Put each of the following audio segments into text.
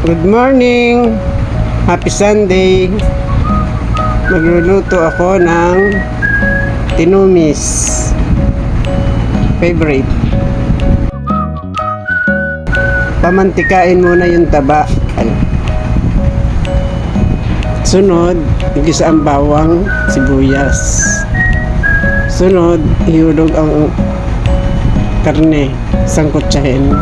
Good morning! Happy Sunday! Magluluto ako ng tinumis. Favorite. Pamantikain muna yung taba. Sunod, igisa ang bawang, sibuyas. Sunod, ihulog ang karne, sangkutsahin.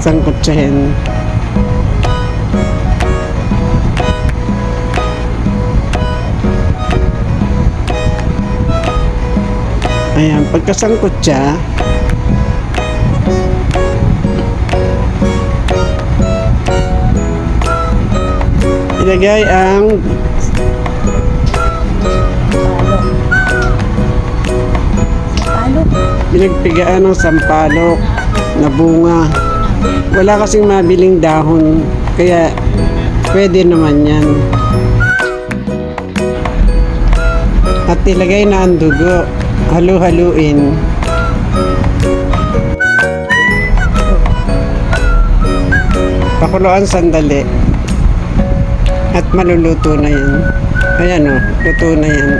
Sangkutsahin. Ayan, pagkasangkutsa, ilagay ang pinagpigaan ng sampalok na bunga. Wala kasing mabiling dahon, kaya pwede naman yan. At ilagay na ang dugo. Halu-haluin. Pakuluan sandali. At maluluto na yan. Ayan o, luto na yan.